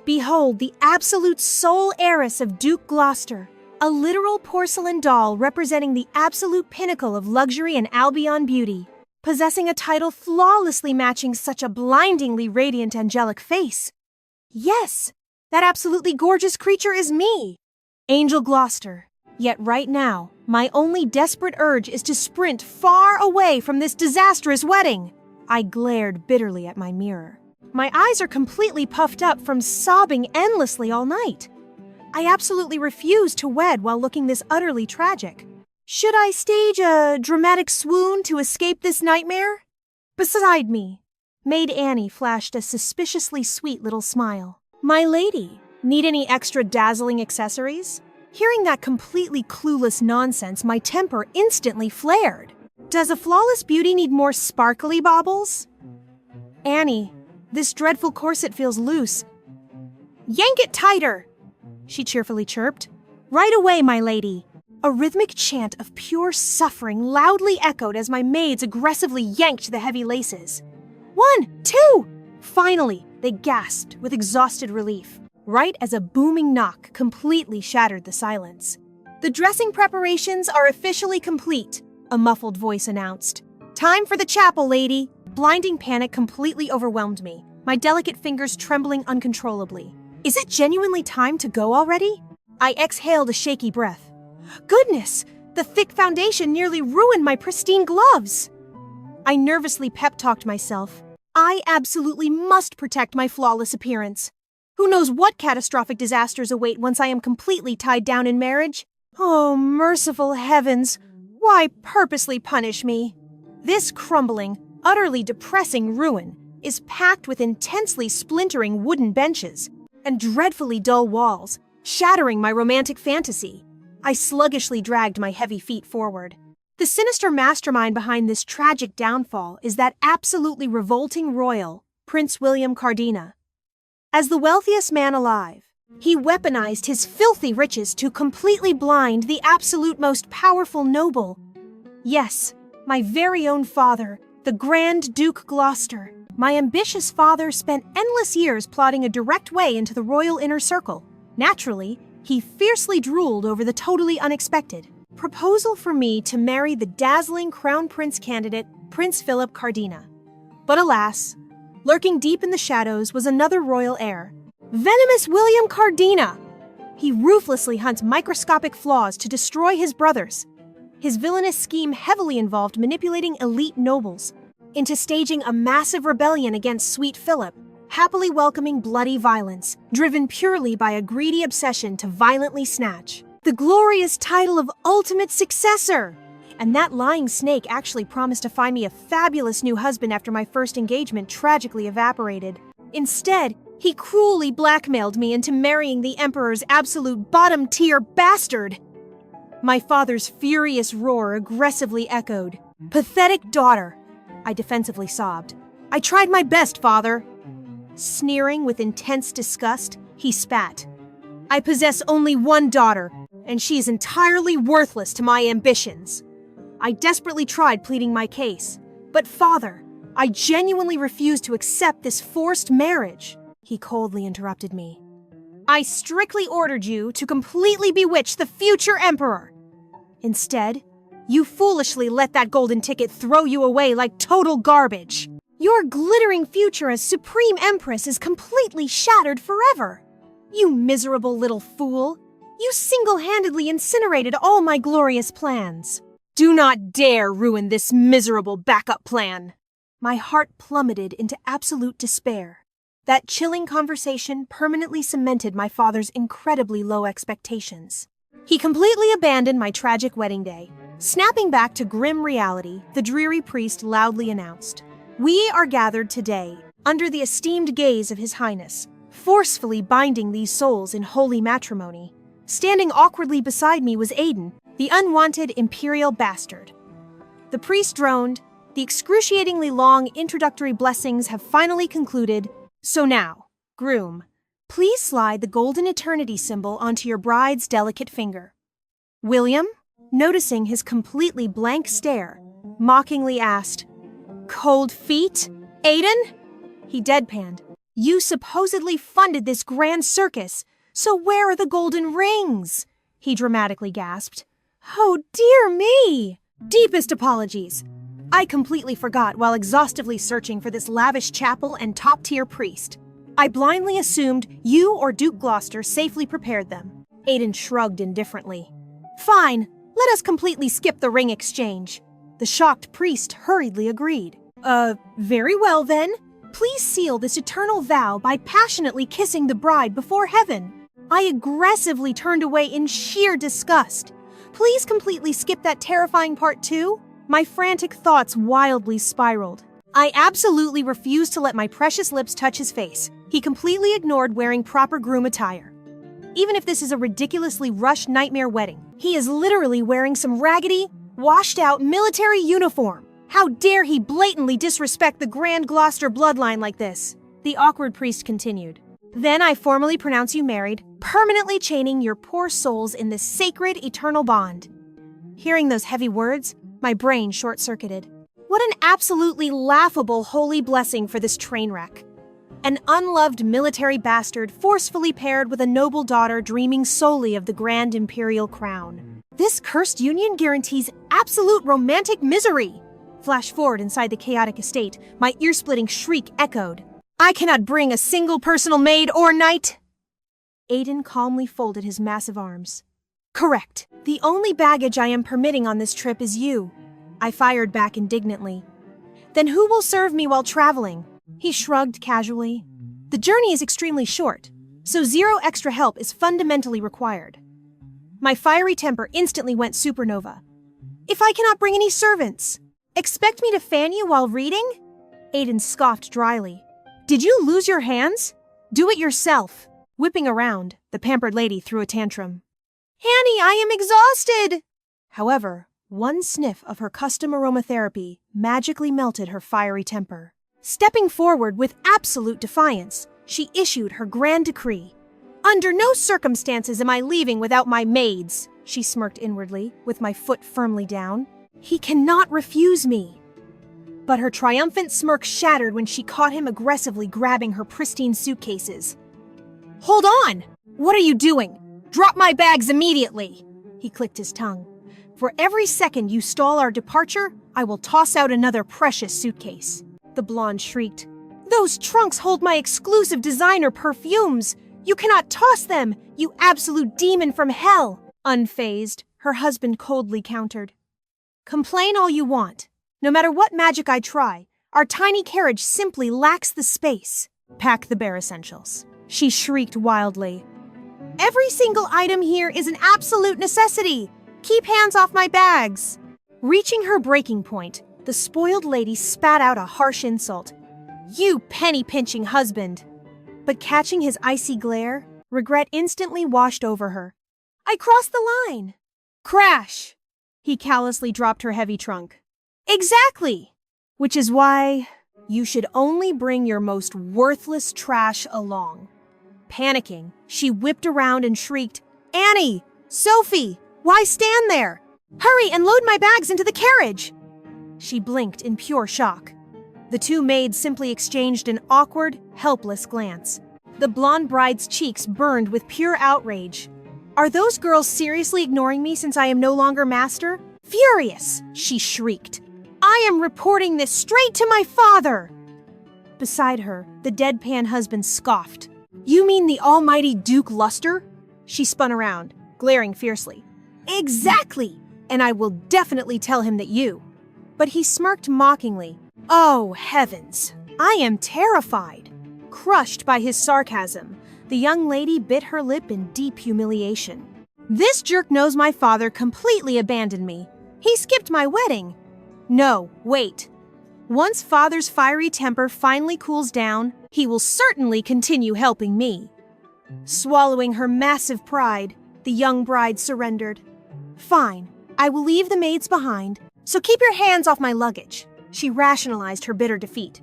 Behold the absolute sole heiress of Duke Gloucester, a literal porcelain doll representing the absolute pinnacle of luxury and Albion beauty, possessing a title flawlessly matching such a blindingly radiant angelic face. Yes, that absolutely gorgeous creature is me, Angel Gloucester. Yet right now, my only desperate urge is to sprint far away from this disastrous wedding. I glared bitterly at my mirror. My eyes are completely puffed up from sobbing endlessly all night. I absolutely refuse to wed while looking this utterly tragic. Should I stage a dramatic swoon to escape this nightmare? Beside me, Maid Annie flashed a suspiciously sweet little smile. My lady, need any extra dazzling accessories? Hearing that completely clueless nonsense, my temper instantly flared. Does a flawless beauty need more sparkly baubles? Annie, this dreadful corset feels loose. Yank it tighter, she cheerfully chirped. Right away, my lady. A rhythmic chant of pure suffering loudly echoed as my maids aggressively yanked the heavy laces. 1, 2! Finally, they gasped with exhausted relief, right as a booming knock completely shattered the silence. The dressing preparations are officially complete, a muffled voice announced. Time for the chapel, lady. Blinding panic completely overwhelmed me, my delicate fingers trembling uncontrollably. Is it genuinely time to go already? I exhaled a shaky breath. Goodness, the thick foundation nearly ruined my pristine gloves. I nervously pep-talked myself. I absolutely must protect my flawless appearance. Who knows what catastrophic disasters await once I am completely tied down in marriage? Oh, merciful heavens, why purposely punish me? This crumbling, utterly depressing ruin is packed with intensely splintering wooden benches and dreadfully dull walls, shattering my romantic fantasy. I sluggishly dragged my heavy feet forward. The sinister mastermind behind this tragic downfall is that absolutely revolting royal, Prince William Cardina. As the wealthiest man alive, he weaponized his filthy riches to completely blind the absolute most powerful noble. Yes, my very own father, the Grand Duke Gloucester. My ambitious father spent endless years plotting a direct way into the royal inner circle. Naturally, he fiercely drooled over the totally unexpected proposal for me to marry the dazzling crown prince candidate, Prince Philip Cardina. But alas, lurking deep in the shadows was another royal heir, venomous William Cardina. He ruthlessly hunts microscopic flaws to destroy his brothers. His villainous scheme heavily involved manipulating elite nobles into staging a massive rebellion against sweet Philip, happily welcoming bloody violence, driven purely by a greedy obsession to violently snatch the glorious title of ultimate successor. And that lying snake actually promised to find me a fabulous new husband after my first engagement tragically evaporated. Instead, he cruelly blackmailed me into marrying the Emperor's absolute bottom-tier bastard. My father's furious roar aggressively echoed. Pathetic daughter, I defensively sobbed. I tried my best, father. Sneering with intense disgust, he spat. I possess only one daughter, and she is entirely worthless to my ambitions. I desperately tried pleading my case, but father, I genuinely refuse to accept this forced marriage. He coldly interrupted me. I strictly ordered you to completely bewitch the future emperor. Instead, you foolishly let that golden ticket throw you away like total garbage. Your glittering future as Supreme Empress is completely shattered forever. You miserable little fool. You single-handedly incinerated all my glorious plans. Do not dare ruin this miserable backup plan. My heart plummeted into absolute despair. That chilling conversation permanently cemented my father's incredibly low expectations. He completely abandoned my tragic wedding day. Snapping back to grim reality, the dreary priest loudly announced, "We are gathered today, under the esteemed gaze of His Highness, forcefully binding these souls in holy matrimony." Standing awkwardly beside me was Aiden, the unwanted imperial bastard. The priest droned. The excruciatingly long introductory blessings have finally concluded. So now, groom, please slide the golden eternity symbol onto your bride's delicate finger. William, noticing his completely blank stare, mockingly asked, "Cold feet, Aiden?" He deadpanned. You supposedly funded this grand circus, so where are the golden rings? He dramatically gasped. Oh, dear me! Deepest apologies. I completely forgot while exhaustively searching for this lavish chapel and top-tier priest. I blindly assumed you or Duke Gloucester safely prepared them. Aiden shrugged indifferently. Fine, let us completely skip the ring exchange. The shocked priest hurriedly agreed. Very well then. Please seal this eternal vow by passionately kissing the bride before heaven. I aggressively turned away in sheer disgust. Please completely skip that terrifying part too. My frantic thoughts wildly spiraled. I absolutely refused to let my precious lips touch his face. He completely ignored wearing proper groom attire. Even if this is a ridiculously rushed nightmare wedding, he is literally wearing some raggedy, washed-out military uniform. How dare he blatantly disrespect the Grand Gloucester bloodline like this? The awkward priest continued. Then I formally pronounce you married, permanently chaining your poor souls in this sacred, eternal bond. Hearing those heavy words, my brain short-circuited. What an absolutely laughable holy blessing for this train wreck. An unloved military bastard forcefully paired with a noble daughter dreaming solely of the grand imperial crown. This cursed union guarantees absolute romantic misery. Flash forward inside the chaotic estate, my ear-splitting shriek echoed. I cannot bring a single personal maid or knight! Aiden calmly folded his massive arms. Correct. The only baggage I am permitting on this trip is you. I fired back indignantly. Then who will serve me while traveling? He shrugged casually. The journey is extremely short, so 0 extra help is fundamentally required. My fiery temper instantly went supernova. If I cannot bring any servants, expect me to fan you while reading? Aiden scoffed dryly. Did you lose your hands? Do it yourself. Whipping around, the pampered lady threw a tantrum. Annie, I am exhausted! However, one sniff of her custom aromatherapy magically melted her fiery temper. Stepping forward with absolute defiance, she issued her grand decree. Under no circumstances am I leaving without my maids, she smirked inwardly, with my foot firmly down. He cannot refuse me. But her triumphant smirk shattered when she caught him aggressively grabbing her pristine suitcases. Hold on! What are you doing? Drop my bags immediately! He clicked his tongue. For every second you stall our departure, I will toss out another precious suitcase. The blonde shrieked. Those trunks hold my exclusive designer perfumes! You cannot toss them, you absolute demon from hell! Unfazed, her husband coldly countered. Complain all you want. No matter what magic I try, our tiny carriage simply lacks the space. Pack the bare essentials. She shrieked wildly. Every single item here is an absolute necessity. Keep hands off my bags. Reaching her breaking point, the spoiled lady spat out a harsh insult. You penny-pinching husband. But catching his icy glare, regret instantly washed over her. I crossed the line. Crash! He callously dropped her heavy trunk. Exactly! Which is why you should only bring your most worthless trash along. Panicking, she whipped around and shrieked, Annie! Sophie! Why stand there? Hurry and load my bags into the carriage! She blinked in pure shock. The two maids simply exchanged an awkward, helpless glance. The blonde bride's cheeks burned with pure outrage. Are those girls seriously ignoring me since I am no longer master? Furious, she shrieked. I am reporting this straight to my father! Beside her, the deadpan husband scoffed. You mean the almighty Duke Gloucester? She spun around, glaring fiercely. Exactly! And I will definitely tell him that you. But he smirked mockingly. Oh, heavens! I am terrified! Crushed by his sarcasm, the young lady bit her lip in deep humiliation. This jerk knows my father completely abandoned me. He skipped my wedding. No, wait. Once father's fiery temper finally cools down, he will certainly continue helping me. Swallowing her massive pride, the young bride surrendered. Fine, I will leave the maids behind, so keep your hands off my luggage. She rationalized her bitter defeat.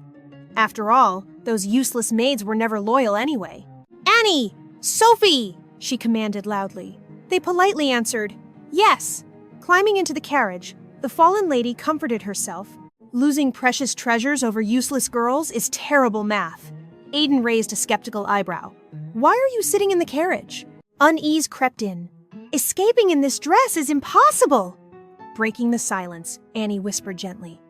After all, those useless maids were never loyal anyway. Annie! Sophie! She commanded loudly. They politely answered, yes. Climbing into the carriage, the fallen lady comforted herself. Losing precious treasures over useless girls is terrible math. Aiden raised a skeptical eyebrow. Why are you sitting in the carriage? Unease crept in. Escaping in this dress is impossible. Breaking the silence, Annie whispered gently.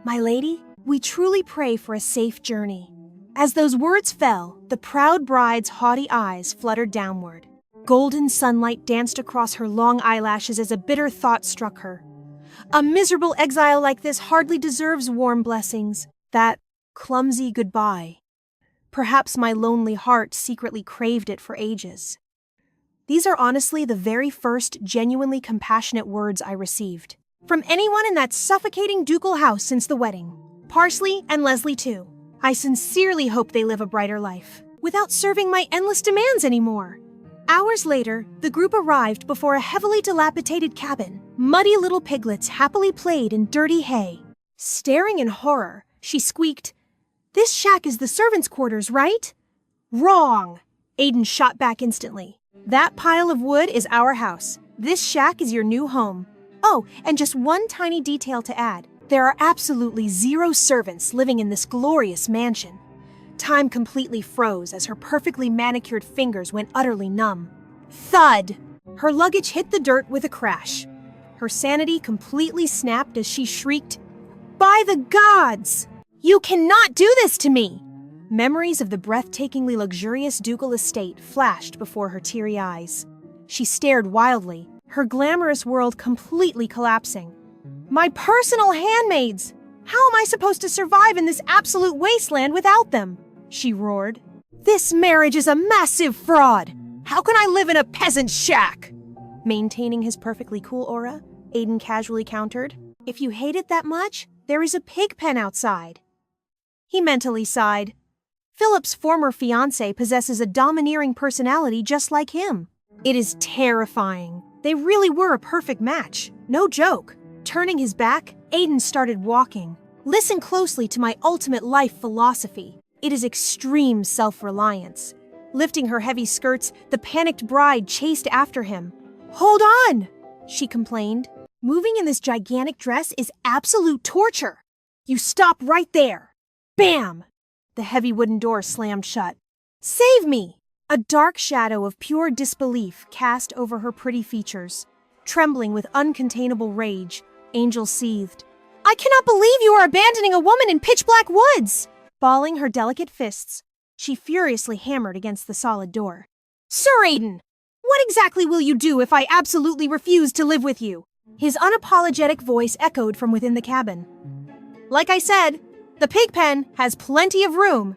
My lady, we truly pray for a safe journey. As those words fell, the proud bride's haughty eyes fluttered downward. Golden sunlight danced across her long eyelashes as a bitter thought struck her. A miserable exile like this hardly deserves warm blessings. That clumsy goodbye. Perhaps my lonely heart secretly craved it for ages. These are honestly the very first genuinely compassionate words I received. From anyone in that suffocating ducal house since the wedding. Parsley and Leslie too. I sincerely hope they live a brighter life, without serving my endless demands anymore. Hours later, the group arrived before a heavily dilapidated cabin. Muddy little piglets happily played in dirty hay. Staring in horror, she squeaked, This shack is the servants' quarters, right? Wrong! Aiden shot back instantly. That pile of wood is our house. This shack is your new home. Oh, and just one tiny detail to add. There are absolutely 0 servants living in this glorious mansion. Time completely froze as her perfectly manicured fingers went utterly numb. Thud! Her luggage hit the dirt with a crash. Her sanity completely snapped as she shrieked, By the gods! You cannot do this to me! Memories of the breathtakingly luxurious ducal estate flashed before her teary eyes. She stared wildly, her glamorous world completely collapsing. My personal handmaids! How am I supposed to survive in this absolute wasteland without them? She roared. This marriage is a massive fraud! How can I live in a peasant shack? Maintaining his perfectly cool aura, Aiden casually countered. If you hate it that much, there is a pig pen outside. He mentally sighed. Philip's former fiancée possesses a domineering personality just like him. It is terrifying. They really were a perfect match. No joke. Turning his back, Aiden started walking. Listen closely to my ultimate life philosophy. It is extreme self-reliance. Lifting her heavy skirts, the panicked bride chased after him. Hold on, she complained. Moving in this gigantic dress is absolute torture. You stop right there. Bam! The heavy wooden door slammed shut. Save me! A dark shadow of pure disbelief cast over her pretty features. Trembling with uncontainable rage, Angel seethed. I cannot believe you are abandoning a woman in pitch-black woods! Balling her delicate fists, she furiously hammered against the solid door. Sir Aiden, what exactly will you do if I absolutely refuse to live with you? His unapologetic voice echoed from within the cabin. Like I said, the pig pen has plenty of room.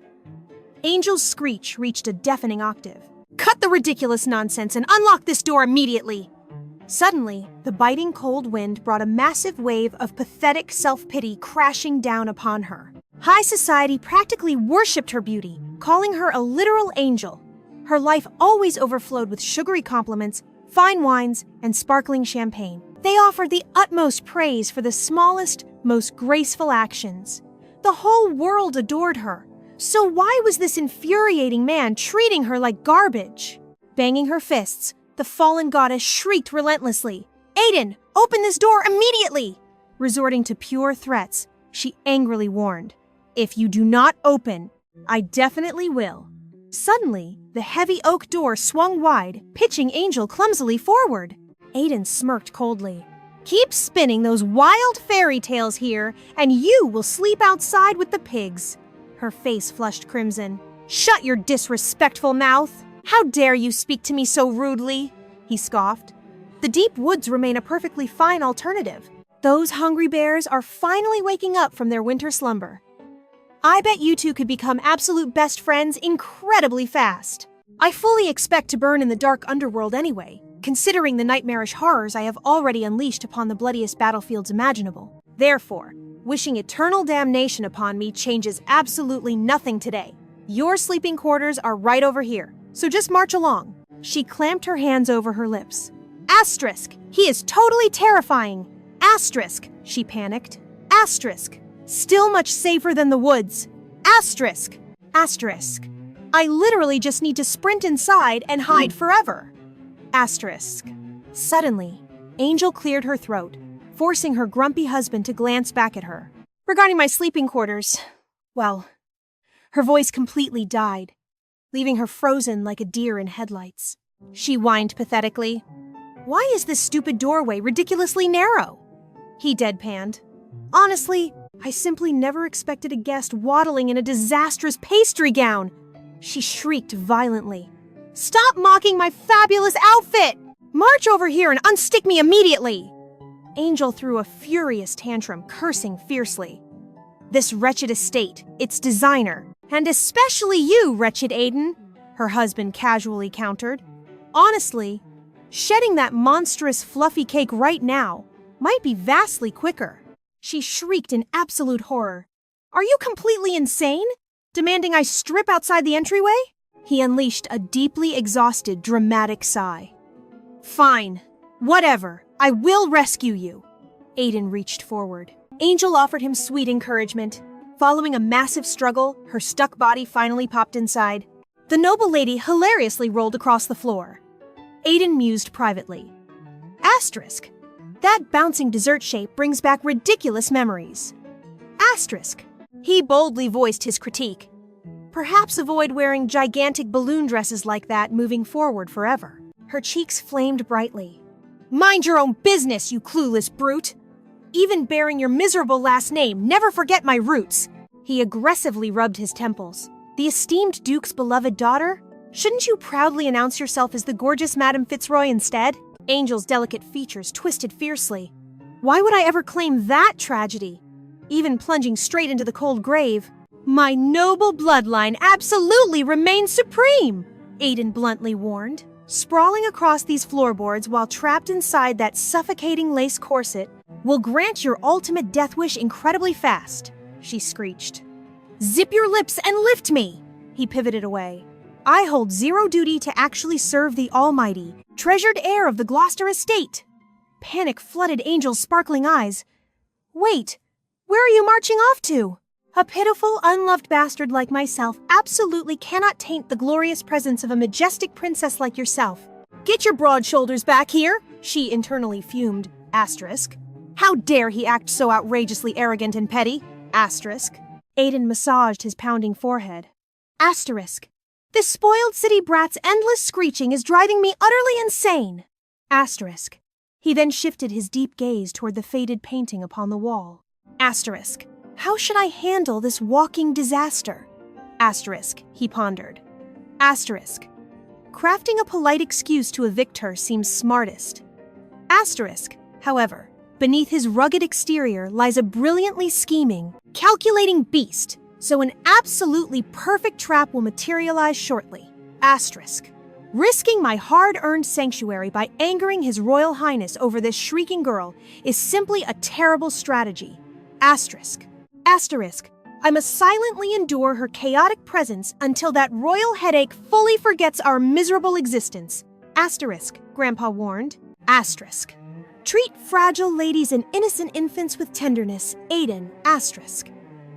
Angel's screech reached a deafening octave. Cut the ridiculous nonsense and unlock this door immediately! Suddenly, the biting cold wind brought a massive wave of pathetic self-pity crashing down upon her. High society practically worshipped her beauty, calling her a literal angel. Her life always overflowed with sugary compliments, fine wines, and sparkling champagne. They offered the utmost praise for the smallest, most graceful actions. The whole world adored her. So why was this infuriating man treating her like garbage? Banging her fists, the fallen goddess shrieked relentlessly. Aiden, open this door immediately! Resorting to pure threats, she angrily warned. If you do not open, I definitely will. Suddenly, the heavy oak door swung wide, pitching Angel clumsily forward. Aiden smirked coldly. Keep spinning those wild fairy tales here, and you will sleep outside with the pigs. Her face flushed crimson. Shut your disrespectful mouth! How dare you speak to me so rudely? He scoffed. The deep woods remain a perfectly fine alternative. Those hungry bears are finally waking up from their winter slumber. I bet you two could become absolute best friends incredibly fast. I fully expect to burn in the dark underworld anyway, considering the nightmarish horrors I have already unleashed upon the bloodiest battlefields imaginable. Therefore, wishing eternal damnation upon me changes absolutely nothing today. Your sleeping quarters are right over here, so just march along. She clamped her hands over her lips. Asterisk! He is totally terrifying! Asterisk! She panicked. Asterisk! Still much safer than the woods. Asterisk! Asterisk! I literally just need to sprint inside and hide forever. Asterisk. Suddenly, Angel cleared her throat, forcing her grumpy husband to glance back at her. Regarding my sleeping quarters, well, Her voice completely died, leaving her frozen like a deer in headlights. She whined pathetically. "Why is this stupid doorway ridiculously narrow?" He deadpanned. "Honestly, I simply never expected a guest waddling in a disastrous pastry gown." She shrieked violently. "Stop mocking my fabulous outfit! March over here and unstick me immediately!" Angel threw a furious tantrum, cursing fiercely. "This wretched estate, its designer, and especially you, wretched Aiden," her husband casually countered. "Honestly, shedding that monstrous fluffy cake right now might be vastly quicker." She shrieked in absolute horror. "Are you completely insane? Demanding I strip outside the entryway?" He unleashed a deeply exhausted, dramatic sigh. "Fine. Whatever. I will rescue you." Aiden reached forward. Angel offered him sweet encouragement. Following a massive struggle, her stuck body finally popped inside. The noble lady hilariously rolled across the floor. Aiden mused privately. Asterisk. That bouncing dessert shape brings back ridiculous memories. Asterisk. He boldly voiced his critique. Perhaps avoid wearing gigantic balloon dresses like that moving forward forever. Her cheeks flamed brightly. "Mind your own business, you clueless brute! Even bearing your miserable last name, never forget my roots!" He aggressively rubbed his temples. "The esteemed Duke's beloved daughter? Shouldn't you proudly announce yourself as the gorgeous Madame Fitzroy instead?" Angel's delicate features twisted fiercely. "Why would I ever claim that tragedy? Even plunging straight into the cold grave, my noble bloodline absolutely remains supreme," Aiden bluntly warned. "Sprawling across these floorboards while trapped inside that suffocating lace corset will grant your ultimate death wish incredibly fast," she screeched. "Zip your lips and lift me!" He pivoted away. "I hold zero duty to actually serve the almighty, treasured heir of the Gloucester estate." Panic flooded Angel's sparkling eyes. "Wait, where are you marching off to?" "A pitiful, unloved bastard like myself absolutely cannot taint the glorious presence of a majestic princess like yourself. Get your broad shoulders back here," she internally fumed. Asterisk. "How dare he act so outrageously arrogant and petty?" Asterisk. Aiden massaged his pounding forehead. Asterisk. "This spoiled city brat's endless screeching is driving me utterly insane." Asterisk. He then shifted his deep gaze toward the faded painting upon the wall. Asterisk. "How should I handle this walking disaster?" Asterisk. He pondered. Asterisk. "Crafting a polite excuse to evict her seems smartest." Asterisk. However, beneath his rugged exterior lies a brilliantly scheming, calculating beast, so an absolutely perfect trap will materialize shortly. Asterisk. "Risking my hard-earned sanctuary by angering His Royal Highness over this shrieking girl is simply a terrible strategy." Asterisk. Asterisk. "I must silently endure her chaotic presence until that royal headache fully forgets our miserable existence." Asterisk, Grandpa warned. Asterisk. "Treat fragile ladies and innocent infants with tenderness, Aiden." Asterisk.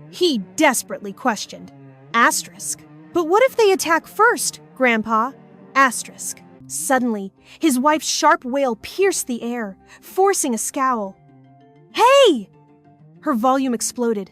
He desperately questioned. Asterisk. "But what if they attack first, Grandpa?" Asterisk. Suddenly, his wife's sharp wail pierced the air, forcing a scowl. "Hey!" Her volume exploded.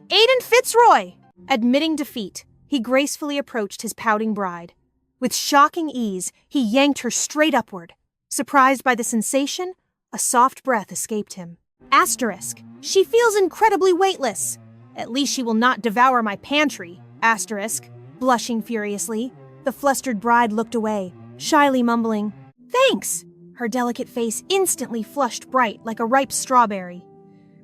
"Aiden Fitzroy!" Admitting defeat, he gracefully approached his pouting bride. With shocking ease, he yanked her straight upward. Surprised by the sensation, a soft breath escaped him. Asterisk. "She feels incredibly weightless. At least she will not devour my pantry." Asterisk. Blushing furiously, the flustered bride looked away, shyly mumbling, "Thanks!" Her delicate face instantly flushed bright like a ripe strawberry.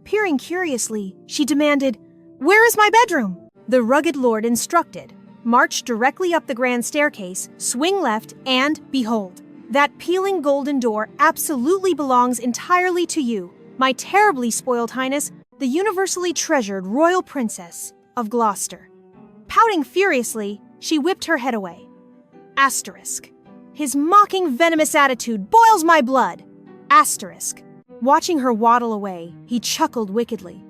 Peering curiously, she demanded, "Where is my bedroom?" The rugged lord instructed. March directly up the grand staircase, swing left, and behold, that peeling golden door absolutely belongs entirely to you, my terribly spoiled highness, the universally treasured royal princess of Gloucester. Pouting furiously, she whipped her head away. Asterisk. His mocking, venomous attitude boils my blood. Asterisk. Watching her waddle away, he chuckled wickedly.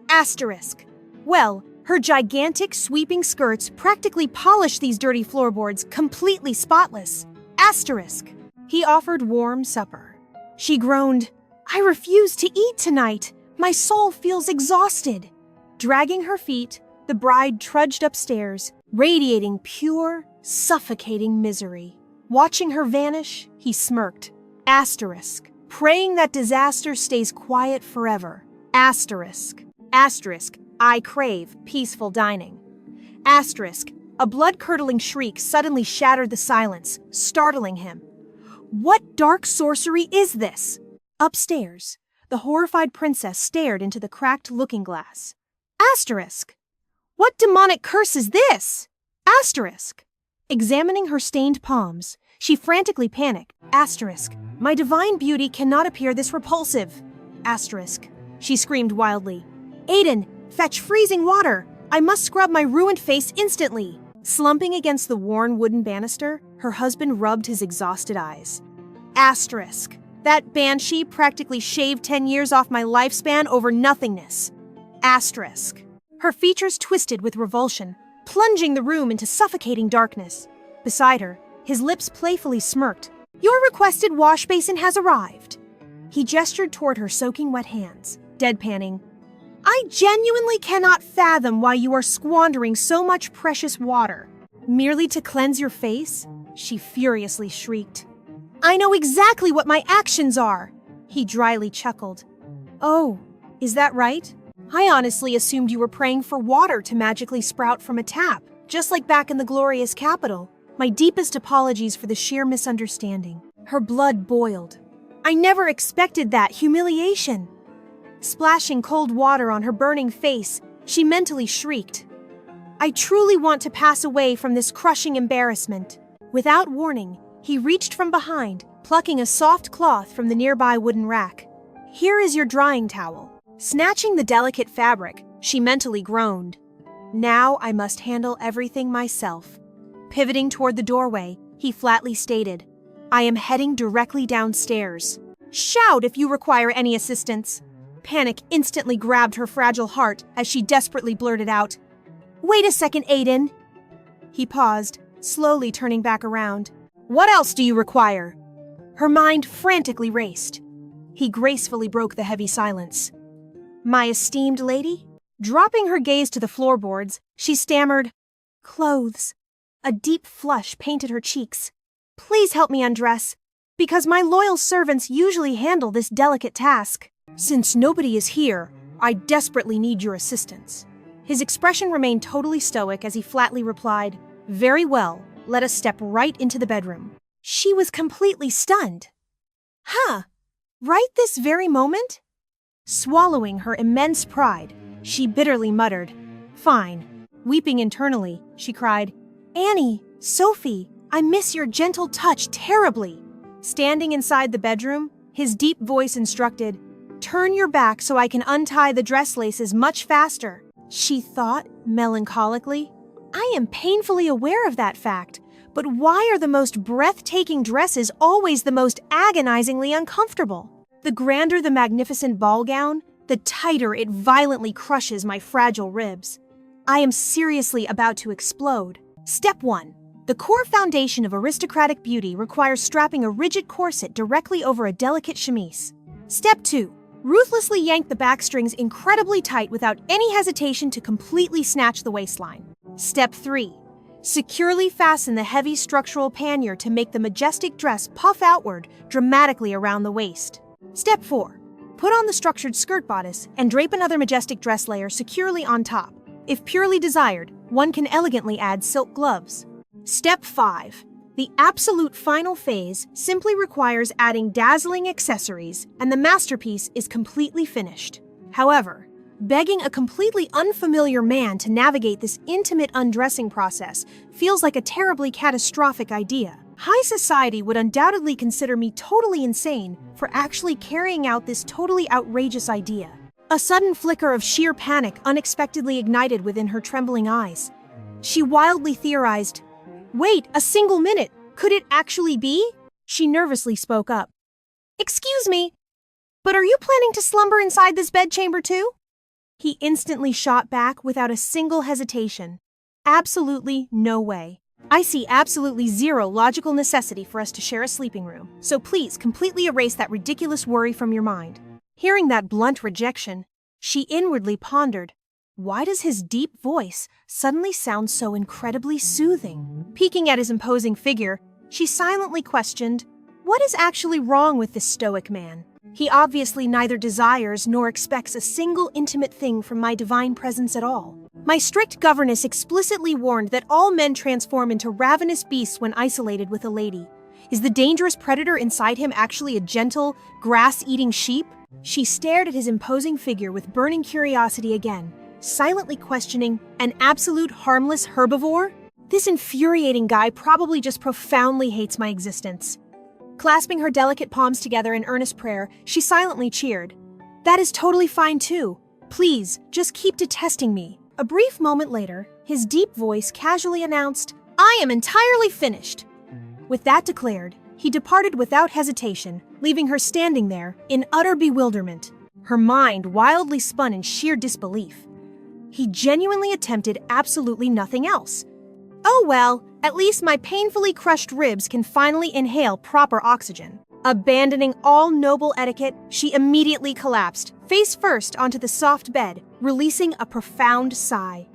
Asterisk. Well, her gigantic, sweeping skirts practically polish these dirty floorboards completely spotless. Asterisk. He offered warm supper. She groaned, "I refuse to eat tonight. My soul feels exhausted." Dragging her feet, The bride trudged upstairs, radiating pure, suffocating misery. Watching her vanish, he smirked. Asterisk. Praying that disaster stays quiet forever. Asterisk. Asterisk. I crave peaceful dining. Asterisk. A blood-curdling shriek suddenly shattered the silence, startling him. What dark sorcery is this? Upstairs, the horrified princess stared into the cracked looking-glass. Asterisk. What demonic curse is this? Asterisk. Examining her stained palms, she frantically panicked. Asterisk. My divine beauty cannot appear this repulsive. Asterisk. She screamed wildly. Aiden, fetch freezing water. I must scrub my ruined face instantly. Slumping against the worn wooden banister, her husband rubbed his exhausted eyes. Asterisk. That banshee practically shaved 10 years off my lifespan over nothingness. Asterisk. Her features twisted with revulsion, plunging the room into suffocating darkness. Beside her, his lips playfully smirked. Your requested wash basin has arrived. He gestured toward her soaking wet hands, deadpanning. I genuinely cannot fathom why you are squandering so much precious water. Merely to cleanse your face? She furiously shrieked. I know exactly what my actions are. He dryly chuckled. Oh, is that right? I honestly assumed you were praying for water to magically sprout from a tap, just like back in the glorious capital. My deepest apologies for the sheer misunderstanding. Her blood boiled. I never expected that humiliation. Splashing cold water on her burning face, she mentally shrieked. I truly want to pass away from this crushing embarrassment. Without warning, he reached from behind, plucking a soft cloth from the nearby wooden rack. Here is your drying towel. Snatching the delicate fabric, she mentally groaned. Now I must handle everything myself. Pivoting toward the doorway, he flatly stated, I am heading directly downstairs. Shout if you require any assistance. Panic instantly grabbed her fragile heart as she desperately blurted out, Wait a second, Aiden. He paused, slowly turning back around. What else do you require? Her mind frantically raced. He gracefully broke the heavy silence. My esteemed lady? Dropping her gaze to the floorboards, she stammered, Clothes. A deep flush painted her cheeks. Please help me undress, because my loyal servants usually handle this delicate task. Since nobody is here, I desperately need your assistance. His expression remained totally stoic as he flatly replied, Very well, let us step right into the bedroom. She was completely stunned. Huh, right this very moment? Swallowing her immense pride, she bitterly muttered, Fine. Weeping internally, she cried, Annie, Sophie, I miss your gentle touch terribly. Standing inside the bedroom, his deep voice instructed, Turn your back so I can untie the dress laces much faster. She thought, melancholically. I am painfully aware of that fact, but why are the most breathtaking dresses always the most agonizingly uncomfortable? The grander the magnificent ball gown, the tighter it violently crushes my fragile ribs. I am seriously about to explode. Step 1. The core foundation of aristocratic beauty requires strapping a rigid corset directly over a delicate chemise. Step 2. Ruthlessly yank the back strings incredibly tight without any hesitation to completely snatch the waistline. Step 3. Securely fasten the heavy structural pannier to make the majestic dress puff outward dramatically around the waist. Step 4. Put on the structured skirt bodice and drape another majestic dress layer securely on top. If purely desired, one can elegantly add silk gloves. Step 5. The absolute final phase simply requires adding dazzling accessories, and the masterpiece is completely finished. However, begging a completely unfamiliar man to navigate this intimate undressing process feels like a terribly catastrophic idea. High society would undoubtedly consider me totally insane for actually carrying out this totally outrageous idea. A sudden flicker of sheer panic unexpectedly ignited within her trembling eyes. She wildly theorized, Wait, a single minute! Could it actually be? She nervously spoke up. Excuse me, but are you planning to slumber inside this bedchamber too? He instantly shot back without a single hesitation. Absolutely no way. I see absolutely zero logical necessity for us to share a sleeping room, so please completely erase that ridiculous worry from your mind. Hearing that blunt rejection, she inwardly pondered, Why does his deep voice suddenly sound so incredibly soothing? Peeking at his imposing figure, she silently questioned, "What is actually wrong with this stoic man? He obviously neither desires nor expects a single intimate thing from my divine presence at all. My strict governess explicitly warned that all men transform into ravenous beasts when isolated with a lady. Is the dangerous predator inside him actually a gentle, grass-eating sheep?" She stared at his imposing figure with burning curiosity again, silently questioning, an absolute harmless herbivore? This infuriating guy probably just profoundly hates my existence. Clasping her delicate palms together in earnest prayer, she silently cheered. "That is totally fine too. Please, just keep detesting me." A brief moment later, his deep voice casually announced, "I am entirely finished." With that declared, he departed without hesitation, leaving her standing there in utter bewilderment, her mind wildly spun in sheer disbelief. He genuinely attempted absolutely nothing else. Oh well, at least my painfully crushed ribs can finally inhale proper oxygen. Abandoning all noble etiquette, she immediately collapsed, face first onto the soft bed, releasing a profound sigh.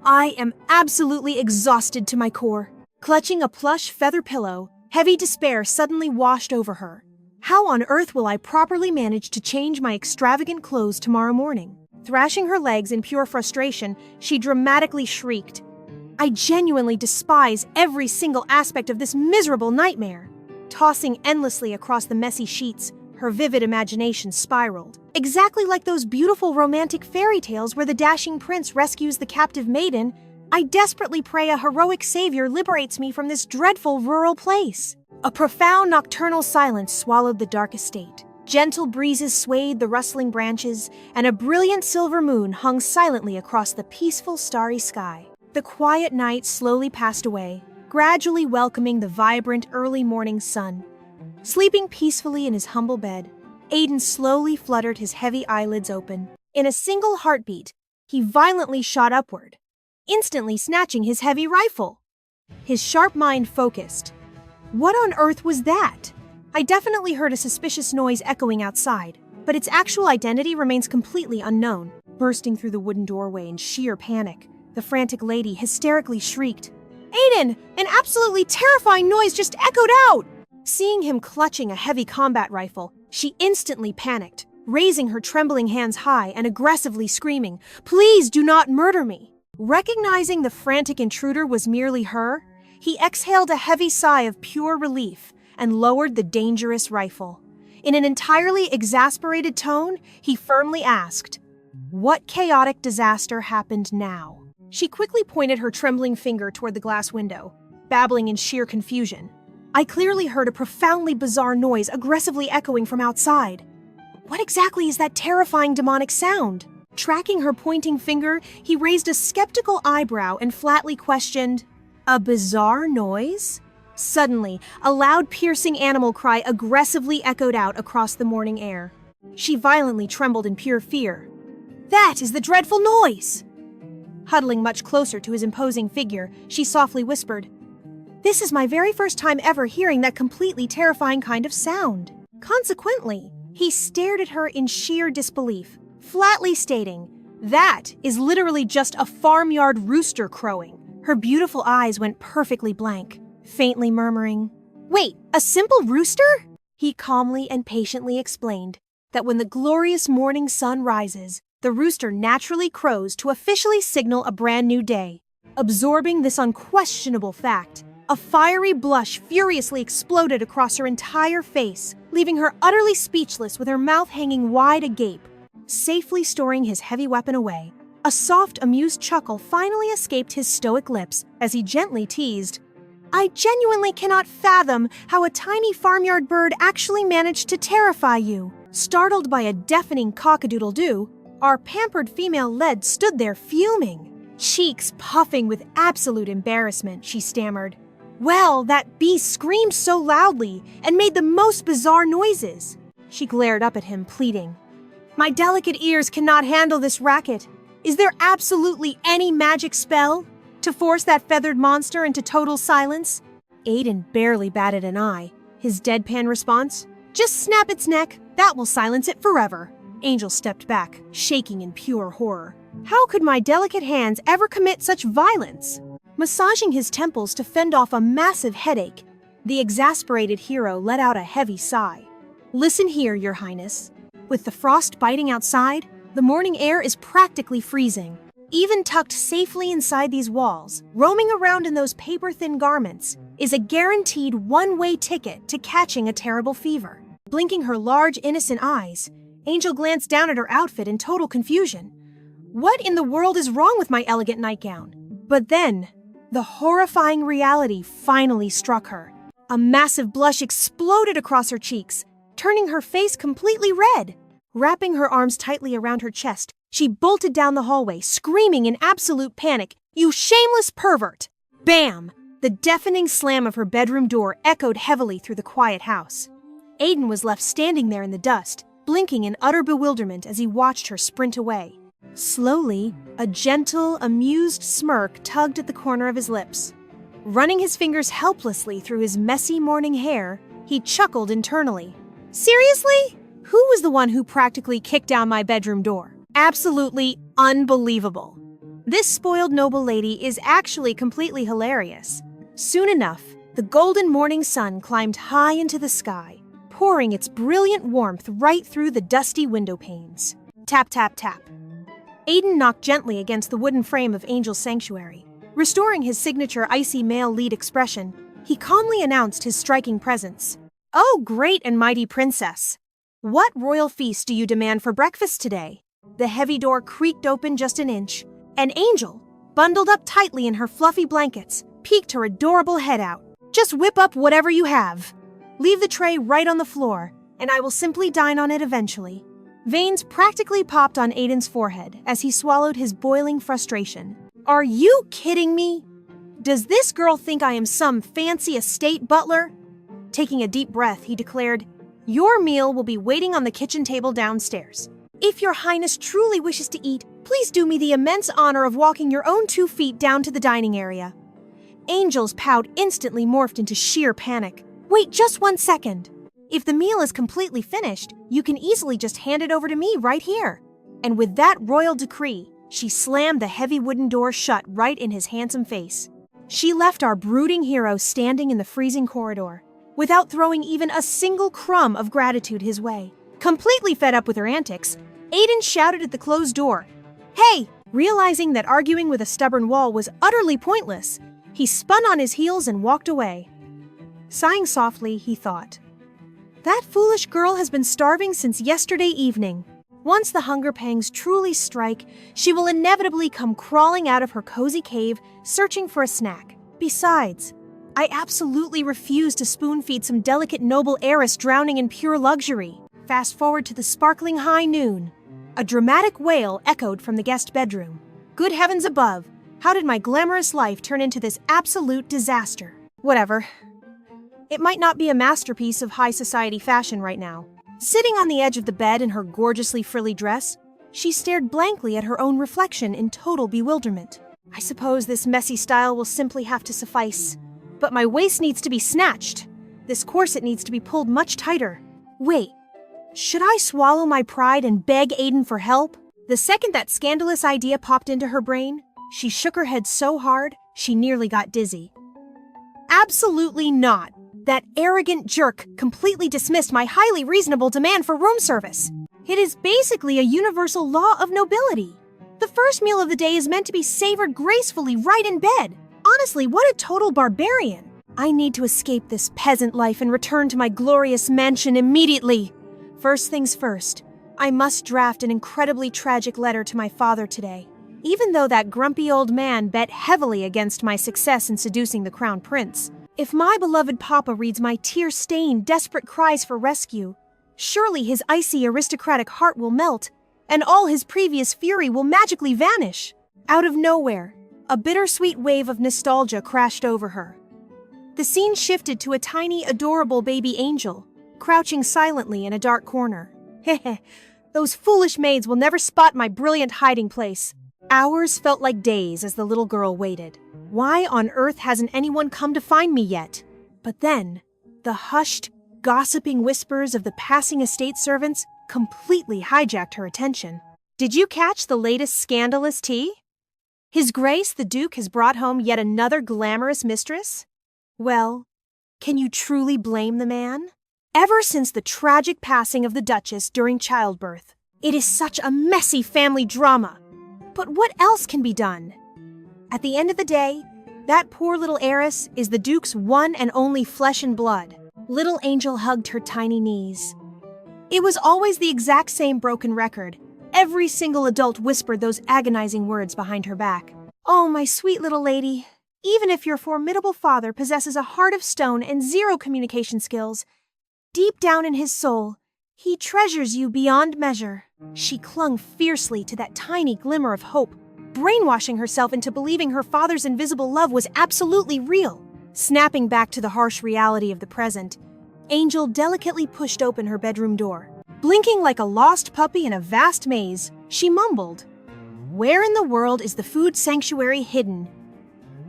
I am absolutely exhausted to my core. Clutching a plush feather pillow, heavy despair suddenly washed over her. How on earth will I properly manage to change my extravagant clothes tomorrow morning? Thrashing her legs in pure frustration, she dramatically shrieked, "I genuinely despise every single aspect of this miserable nightmare." Tossing endlessly across the messy sheets, her vivid imagination spiraled. Exactly like those beautiful romantic fairy tales where the dashing prince rescues the captive maiden, I desperately pray a heroic savior liberates me from this dreadful rural place. A profound nocturnal silence swallowed the dark estate. Gentle breezes swayed the rustling branches, and a brilliant silver moon hung silently across the peaceful starry sky. The quiet night slowly passed away, gradually welcoming the vibrant early morning sun. Sleeping peacefully in his humble bed, Aiden slowly fluttered his heavy eyelids open. In a single heartbeat, he violently shot upward, instantly snatching his heavy rifle. His sharp mind focused. What on earth was that? I definitely heard a suspicious noise echoing outside, but its actual identity remains completely unknown. Bursting through the wooden doorway in sheer panic, the frantic lady hysterically shrieked, "Aiden, an absolutely terrifying noise just echoed out!" Seeing him clutching a heavy combat rifle, she instantly panicked, raising her trembling hands high and aggressively screaming, "Please do not murder me!" Recognizing the frantic intruder was merely her, he exhaled a heavy sigh of pure relief and lowered the dangerous rifle. In an entirely exasperated tone, he firmly asked, "What chaotic disaster happened now?" She quickly pointed her trembling finger toward the glass window, babbling in sheer confusion. "I clearly heard a profoundly bizarre noise aggressively echoing from outside. What exactly is that terrifying demonic sound?" Tracking her pointing finger, he raised a skeptical eyebrow and flatly questioned, "A bizarre noise?" Suddenly, a loud piercing animal cry aggressively echoed out across the morning air. She violently trembled in pure fear. "That is the dreadful noise!" Huddling much closer to his imposing figure, she softly whispered, "This is my very first time ever hearing that completely terrifying kind of sound." Consequently, he stared at her in sheer disbelief, flatly stating, "That is literally just a farmyard rooster crowing." Her beautiful eyes went perfectly blank, faintly murmuring, "Wait, a simple rooster?" He calmly and patiently explained that when the glorious morning sun rises, the rooster naturally crows to officially signal a brand new day. Absorbing this unquestionable fact, a fiery blush furiously exploded across her entire face, leaving her utterly speechless with her mouth hanging wide agape. Safely storing his heavy weapon away, a soft, amused chuckle finally escaped his stoic lips as he gently teased, "I genuinely cannot fathom how a tiny farmyard bird actually managed to terrify you." Startled by a deafening cock-a-doodle-doo, our pampered female lead stood there fuming. Cheeks puffing with absolute embarrassment, she stammered, "Well, that beast screamed so loudly and made the most bizarre noises." She glared up at him, pleading, "My delicate ears cannot handle this racket. Is there absolutely any magic spell to force that feathered monster into total silence?" Aiden barely batted an eye. His deadpan response, "Just snap its neck. That will silence it forever." Angel stepped back, shaking in pure horror. How could my delicate hands ever commit such violence? Massaging his temples to fend off a massive headache, the exasperated hero let out a heavy sigh. Listen here, Your Highness. With the frost biting outside, the morning air is practically freezing. Even tucked safely inside these walls, roaming around in those paper-thin garments, is a guaranteed one-way ticket to catching a terrible fever. Blinking her large, innocent eyes, Angel glanced down at her outfit in total confusion. What in the world is wrong with my elegant nightgown? But then, the horrifying reality finally struck her. A massive blush exploded across her cheeks, turning her face completely red. Wrapping her arms tightly around her chest, she bolted down the hallway, screaming in absolute panic, "You shameless pervert!" Bam! The deafening slam of her bedroom door echoed heavily through the quiet house. Aiden was left standing there in the dust, blinking in utter bewilderment as he watched her sprint away. Slowly, a gentle, amused smirk tugged at the corner of his lips. Running his fingers helplessly through his messy morning hair, he chuckled internally. Seriously? Who was the one who practically kicked down my bedroom door? Absolutely unbelievable. This spoiled noble lady is actually completely hilarious. Soon enough, the golden morning sun climbed high into the sky, pouring its brilliant warmth right through the dusty window panes. Tap, tap, tap. Aiden knocked gently against the wooden frame of Angel's sanctuary. Restoring his signature icy male lead expression, he calmly announced his striking presence. "Oh, great and mighty princess! What royal feast do you demand for breakfast today?" The heavy door creaked open just an inch, and Angel, bundled up tightly in her fluffy blankets, peeked her adorable head out. "Just whip up whatever you have. Leave the tray right on the floor, and I will simply dine on it eventually." Veins practically popped on Aiden's forehead as he swallowed his boiling frustration. "Are you kidding me? Does this girl think I am some fancy estate butler?" Taking a deep breath, he declared, "Your meal will be waiting on the kitchen table downstairs. If your highness truly wishes to eat, please do me the immense honor of walking your own 2 feet down to the dining area." Angel's pout instantly morphed into sheer panic. "Wait just 1 second. If the meal is completely finished, you can easily just hand it over to me right here." And with that royal decree, she slammed the heavy wooden door shut right in his handsome face. She left our brooding hero standing in the freezing corridor, without throwing even a single crumb of gratitude his way. Completely fed up with her antics, Aiden shouted at the closed door, "Hey!" Realizing that arguing with a stubborn wall was utterly pointless, he spun on his heels and walked away. Sighing softly, he thought, "That foolish girl has been starving since yesterday evening. Once the hunger pangs truly strike, she will inevitably come crawling out of her cozy cave, searching for a snack. Besides, I absolutely refuse to spoon-feed some delicate noble heiress drowning in pure luxury." Fast forward to the sparkling high noon. A dramatic wail echoed from the guest bedroom. Good heavens above, how did my glamorous life turn into this absolute disaster? Whatever. It might not be a masterpiece of high society fashion right now. Sitting on the edge of the bed in her gorgeously frilly dress, she stared blankly at her own reflection in total bewilderment. I suppose this messy style will simply have to suffice. But my waist needs to be snatched. This corset needs to be pulled much tighter. Wait, should I swallow my pride and beg Aiden for help? The second that scandalous idea popped into her brain, she shook her head so hard, she nearly got dizzy. Absolutely not. That arrogant jerk completely dismissed my highly reasonable demand for room service. It is basically a universal law of nobility. The first meal of the day is meant to be savored gracefully right in bed. Honestly, what a total barbarian. I need to escape this peasant life and return to my glorious mansion immediately. First things first, I must draft an incredibly tragic letter to my father today. Even though that grumpy old man bet heavily against my success in seducing the crown prince, if my beloved papa reads my tear-stained, desperate cries for rescue, surely his icy aristocratic heart will melt, and all his previous fury will magically vanish. Out of nowhere, a bittersweet wave of nostalgia crashed over her. The scene shifted to a tiny, adorable baby angel, crouching silently in a dark corner. Heh, those foolish maids will never spot my brilliant hiding place. Hours felt like days as the little girl waited. Why on earth hasn't anyone come to find me yet? But then, the hushed, gossiping whispers of the passing estate servants completely hijacked her attention. Did you catch the latest scandalous tea? His Grace the Duke has brought home yet another glamorous mistress? Well, can you truly blame the man? Ever since the tragic passing of the Duchess during childbirth, it is such a messy family drama. But what else can be done? At the end of the day, that poor little heiress is the Duke's one and only flesh and blood. Little Angel hugged her tiny knees. It was always the exact same broken record. Every single adult whispered those agonizing words behind her back. Oh, my sweet little lady, even if your formidable father possesses a heart of stone and zero communication skills, deep down in his soul, he treasures you beyond measure. She clung fiercely to that tiny glimmer of hope, brainwashing herself into believing her father's invisible love was absolutely real. Snapping back to the harsh reality of the present, Angel delicately pushed open her bedroom door. Blinking like a lost puppy in a vast maze, she mumbled, "Where in the world is the food sanctuary hidden?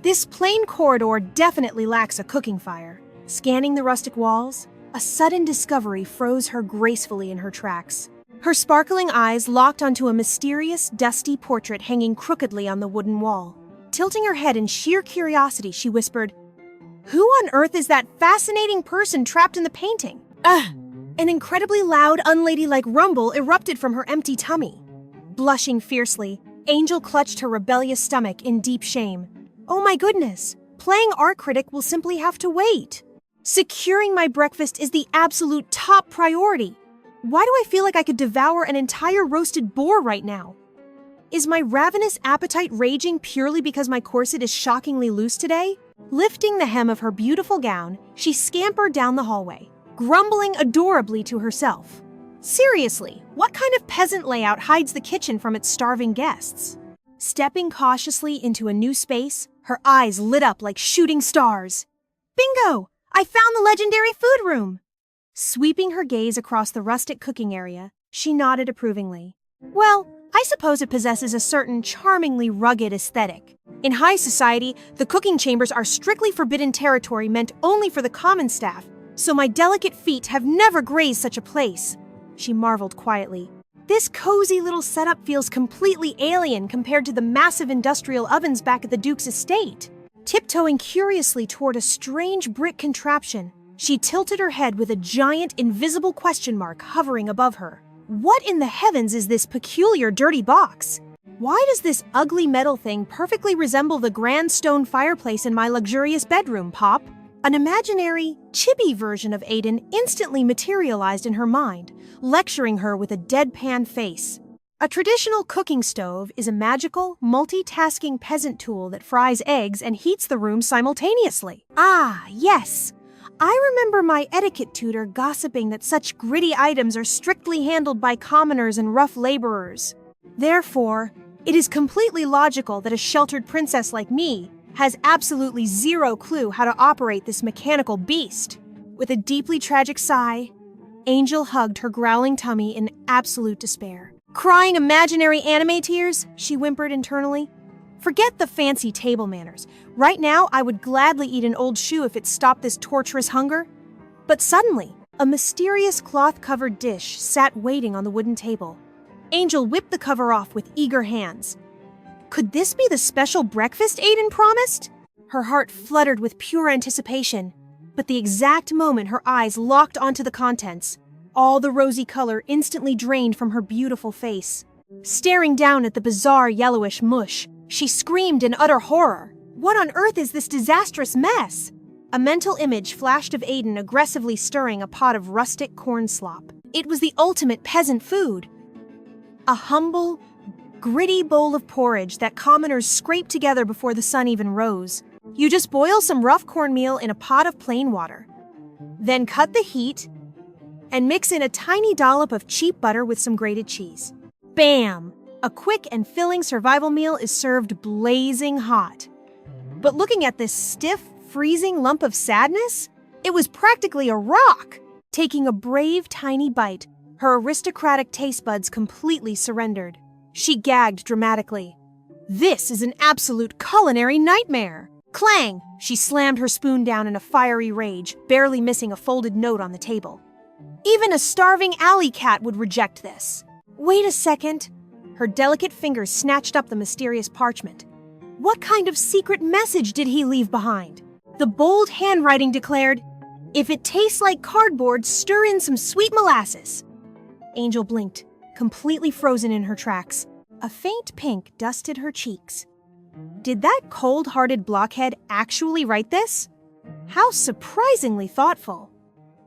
This plain corridor definitely lacks a cooking fire." Scanning the rustic walls, a sudden discovery froze her gracefully in her tracks. Her sparkling eyes locked onto a mysterious, dusty portrait hanging crookedly on the wooden wall. Tilting her head in sheer curiosity, she whispered, "Who on earth is that fascinating person trapped in the painting?" An incredibly loud, unladylike rumble erupted from her empty tummy. Blushing fiercely, Angel clutched her rebellious stomach in deep shame. Oh my goodness, playing art critic will simply have to wait. Securing my breakfast is the absolute top priority. Why do I feel like I could devour an entire roasted boar right now? Is my ravenous appetite raging purely because my corset is shockingly loose today? Lifting the hem of her beautiful gown, she scampered down the hallway, grumbling adorably to herself. Seriously, what kind of peasant layout hides the kitchen from its starving guests? Stepping cautiously into a new space, her eyes lit up like shooting stars. Bingo! I found the legendary food room! Sweeping her gaze across the rustic cooking area, she nodded approvingly. Well, I suppose it possesses a certain charmingly rugged aesthetic. In high society, the cooking chambers are strictly forbidden territory meant only for the common staff, so my delicate feet have never grazed such a place. She marveled quietly. This cozy little setup feels completely alien compared to the massive industrial ovens back at the Duke's estate. Tiptoeing curiously toward a strange brick contraption, she tilted her head with a giant invisible question mark hovering above her. What in the heavens is this peculiar dirty box? Why does this ugly metal thing perfectly resemble the grand stone fireplace in my luxurious bedroom, Pop? An imaginary, chibi version of Aiden instantly materialized in her mind, lecturing her with a deadpan face. A traditional cooking stove is a magical, multitasking peasant tool that fries eggs and heats the room simultaneously. Ah, yes! I remember my etiquette tutor gossiping that such gritty items are strictly handled by commoners and rough laborers. Therefore, it is completely logical that a sheltered princess like me has absolutely zero clue how to operate this mechanical beast. With a deeply tragic sigh, Angel hugged her growling tummy in absolute despair. Crying imaginary anime tears, she whimpered internally. Forget the fancy table manners. Right now, I would gladly eat an old shoe if it stopped this torturous hunger. But suddenly, a mysterious cloth-covered dish sat waiting on the wooden table. Angel whipped the cover off with eager hands. Could this be the special breakfast Aiden promised? Her heart fluttered with pure anticipation, but the exact moment her eyes locked onto the contents, all the rosy color instantly drained from her beautiful face. Staring down at the bizarre yellowish mush, she screamed in utter horror. What on earth is this disastrous mess? A mental image flashed of Aiden aggressively stirring a pot of rustic corn slop. It was the ultimate peasant food. A humble, gritty bowl of porridge that commoners scraped together before the sun even rose. You just boil some rough cornmeal in a pot of plain water. Then cut the heat and mix in a tiny dollop of cheap butter with some grated cheese. Bam! A quick and filling survival meal is served blazing hot. But looking at this stiff, freezing lump of sadness, it was practically a rock. Taking a brave, tiny bite, her aristocratic taste buds completely surrendered. She gagged dramatically. This is an absolute culinary nightmare. Clang! She slammed her spoon down in a fiery rage, barely missing a folded note on the table. Even a starving alley cat would reject this. Wait a second. Her delicate fingers snatched up the mysterious parchment. What kind of secret message did he leave behind? The bold handwriting declared, "If it tastes like cardboard, stir in some sweet molasses." Angel blinked, completely frozen in her tracks. A faint pink dusted her cheeks. Did that cold-hearted blockhead actually write this? How surprisingly thoughtful.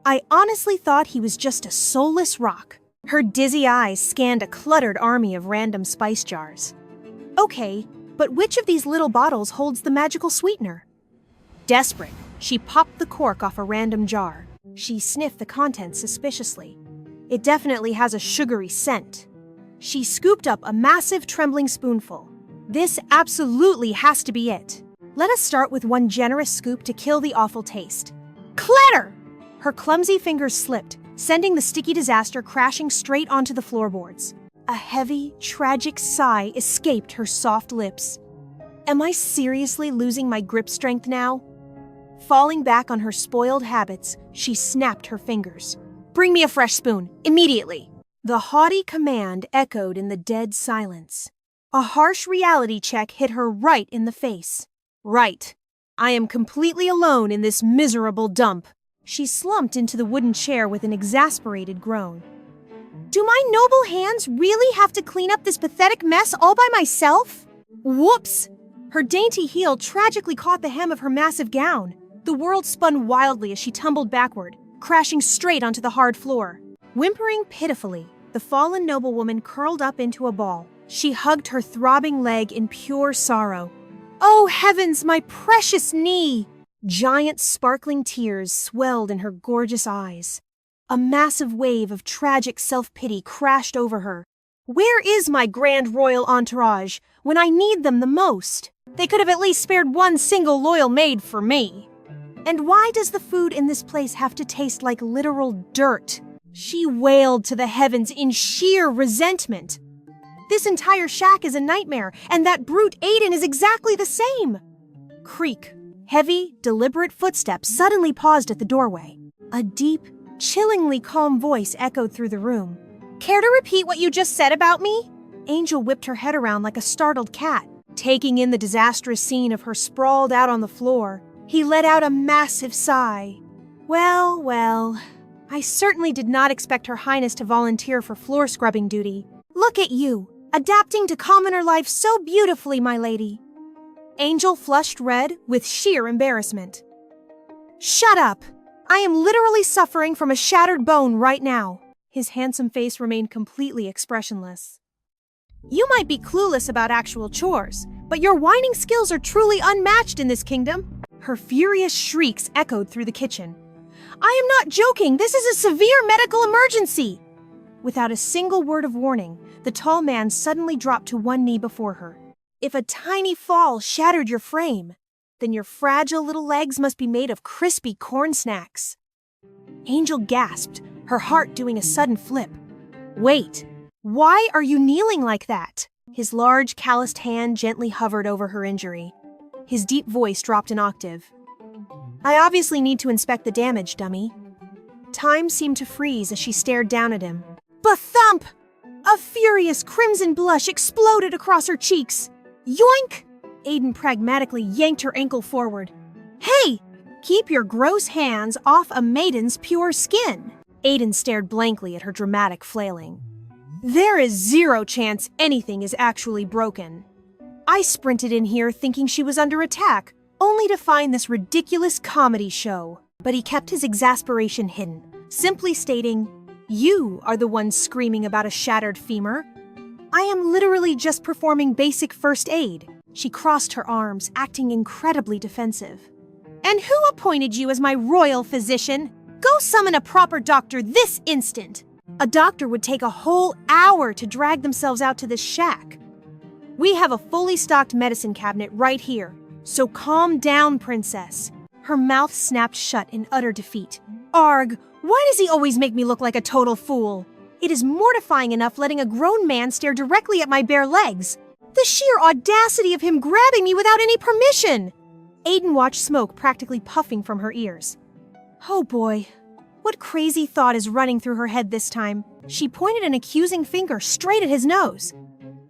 I honestly thought he was just a soulless rock. Her dizzy eyes scanned a cluttered army of random spice jars. Okay, but which of these little bottles holds the magical sweetener? Desperate, she popped the cork off a random jar. She sniffed the contents suspiciously. It definitely has a sugary scent. She scooped up a massive trembling spoonful. This absolutely has to be it. Let us start with one generous scoop to kill the awful taste. Clatter! Her clumsy fingers slipped, sending the sticky disaster crashing straight onto the floorboards. A heavy, tragic sigh escaped her soft lips. Am I seriously losing my grip strength now? Falling back on her spoiled habits, she snapped her fingers. Bring me a fresh spoon, immediately! The haughty command echoed in the dead silence. A harsh reality check hit her right in the face. Right. I am completely alone in this miserable dump. She slumped into the wooden chair with an exasperated groan. Do my noble hands really have to clean up this pathetic mess all by myself? Whoops! Her dainty heel tragically caught the hem of her massive gown. The world spun wildly as she tumbled backward, crashing straight onto the hard floor. Whimpering pitifully, the fallen noblewoman curled up into a ball. She hugged her throbbing leg in pure sorrow. Oh heavens, my precious knee! Giant sparkling tears swelled in her gorgeous eyes. A massive wave of tragic self-pity crashed over her. Where is my grand royal entourage when I need them the most? They could have at least spared one single loyal maid for me. And why does the food in this place have to taste like literal dirt? She wailed to the heavens in sheer resentment. This entire shack is a nightmare, and that brute Aiden is exactly the same. Creak. Heavy, deliberate footsteps suddenly paused at the doorway. A deep, chillingly calm voice echoed through the room. Care to repeat what you just said about me? Angel whipped her head around like a startled cat, taking in the disastrous scene of her sprawled out on the floor. He let out a massive sigh. Well, I certainly did not expect Her Highness to volunteer for floor scrubbing duty. Look at you, adapting to commoner life so beautifully, my lady. Angel flushed red with sheer embarrassment. Shut up! I am literally suffering from a shattered bone right now. His handsome face remained completely expressionless. You might be clueless about actual chores, but your whining skills are truly unmatched in this kingdom. Her furious shrieks echoed through the kitchen. I am not joking, this is a severe medical emergency! Without a single word of warning, the tall man suddenly dropped to one knee before her. If a tiny fall shattered your frame, then your fragile little legs must be made of crispy corn snacks. Angel gasped, her heart doing a sudden flip. Wait, why are you kneeling like that? His large, calloused hand gently hovered over her injury. His deep voice dropped an octave. I obviously need to inspect the damage, dummy. Time seemed to freeze as she stared down at him. Ba-thump! A furious crimson blush exploded across her cheeks. Yoink! Aiden pragmatically yanked her ankle forward. Hey! Keep your gross hands off a maiden's pure skin. Aiden stared blankly at her dramatic flailing. There is zero chance anything is actually broken. I sprinted in here thinking she was under attack, only to find this ridiculous comedy show. But he kept his exasperation hidden, simply stating, You are the one screaming about a shattered femur. I am literally just performing basic first aid. She crossed her arms, acting incredibly defensive. And who appointed you as my royal physician? Go summon a proper doctor this instant. A doctor would take a whole hour to drag themselves out to this shack. We have a fully stocked medicine cabinet right here, so calm down, princess. Her mouth snapped shut in utter defeat. Arg, why does he always make me look like a total fool? It is mortifying enough letting a grown man stare directly at my bare legs. The sheer audacity of him grabbing me without any permission! Aiden watched smoke practically puffing from her ears. Oh boy, what crazy thought is running through her head this time? She pointed an accusing finger straight at his nose.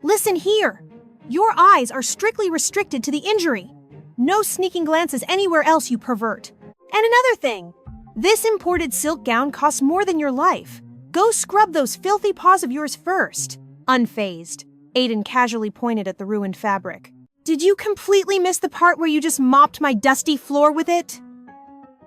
Listen here. Your eyes are strictly restricted to the injury. No sneaking glances anywhere else, you pervert. And another thing, this imported silk gown costs more than your life. Go scrub those filthy paws of yours first. Unfazed, Aiden casually pointed at the ruined fabric. Did you completely miss the part where you just mopped my dusty floor with it?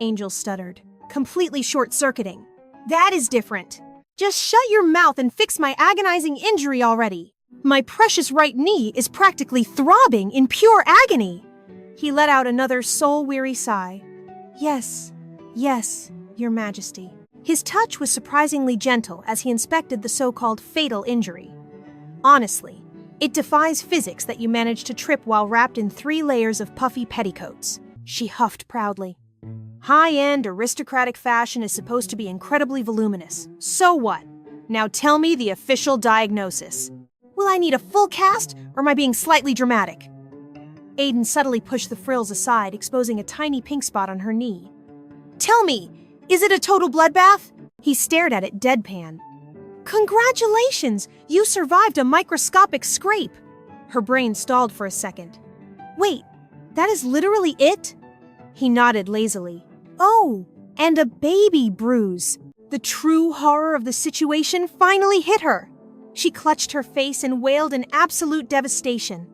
Angel stuttered, completely short-circuiting. That is different. Just shut your mouth and fix my agonizing injury already. My precious right knee is practically throbbing in pure agony. He let out another soul-weary sigh. Yes, Your Majesty. His touch was surprisingly gentle as he inspected the so-called fatal injury. Honestly, it defies physics that you managed to trip while wrapped in 3 layers of puffy petticoats. She huffed proudly. High-end, aristocratic fashion is supposed to be incredibly voluminous. So what? Now tell me the official diagnosis. Will I need a full cast, or am I being slightly dramatic? Aiden subtly pushed the frills aside, exposing a tiny pink spot on her knee. Tell me, is it a total bloodbath? He stared at it deadpan. Congratulations! You survived a microscopic scrape! Her brain stalled for a second. Wait, that is literally it? He nodded lazily. Oh, and a baby bruise. The true horror of the situation finally hit her. She clutched her face and wailed in absolute devastation.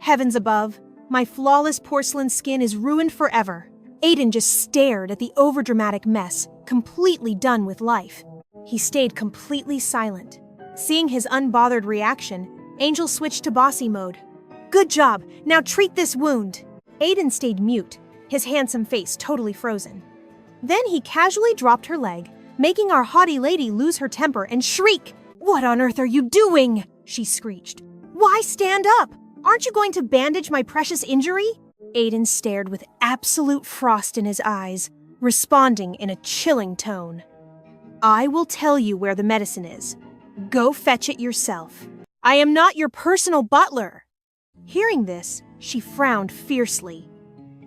Heavens above, my flawless porcelain skin is ruined forever. Aiden just stared at the overdramatic mess, completely done with life. He stayed completely silent. Seeing his unbothered reaction, Angel switched to bossy mode. Good job, now treat this wound. Aiden stayed mute, his handsome face totally frozen. Then he casually dropped her leg, making our haughty lady lose her temper and shriek. What on earth are you doing? She screeched. Why stand up? Aren't you going to bandage my precious injury? Aiden stared with absolute frost in his eyes, responding in a chilling tone. I will tell you where the medicine is. Go fetch it yourself. I am not your personal butler. Hearing this, she frowned fiercely.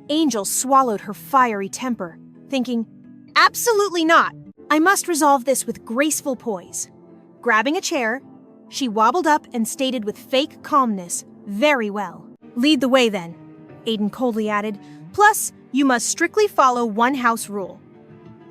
Angel swallowed her fiery temper, thinking, absolutely not. I must resolve this with graceful poise. Grabbing a chair, she wobbled up and stated with fake calmness, very well. Lead the way then, Aiden coldly added. Plus, you must strictly follow one house rule.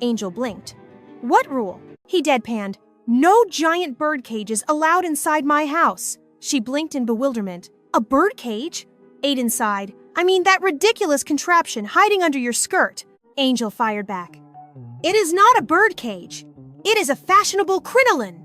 Angel blinked. What rule? He deadpanned. No giant bird cages allowed inside my house. She blinked in bewilderment. A bird cage? Aiden sighed. I mean that ridiculous contraption hiding under your skirt. Angel fired back. It is not a bird cage. It is a fashionable crinoline.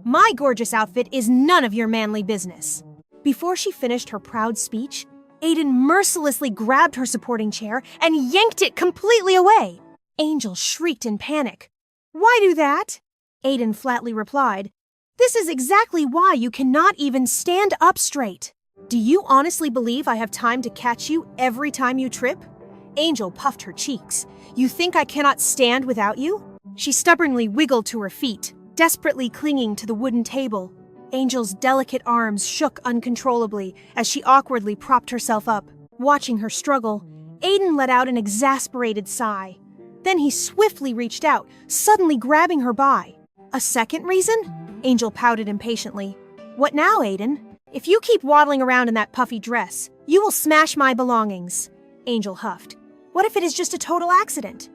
My gorgeous outfit is none of your manly business. Before she finished her proud speech, Aiden mercilessly grabbed her supporting chair and yanked it completely away. Angel shrieked in panic. Why do that? Aiden flatly replied. This is exactly why you cannot even stand up straight. Do you honestly believe I have time to catch you every time you trip? Angel puffed her cheeks. You think I cannot stand without you? She stubbornly wiggled to her feet, desperately clinging to the wooden table. Angel's delicate arms shook uncontrollably as she awkwardly propped herself up. Watching her struggle, Aiden let out an exasperated sigh. Then he swiftly reached out, suddenly grabbing her by. A second reason? Angel pouted impatiently. What now, Aiden? If you keep waddling around in that puffy dress, you will smash my belongings. Angel huffed. What if it is just a total accident?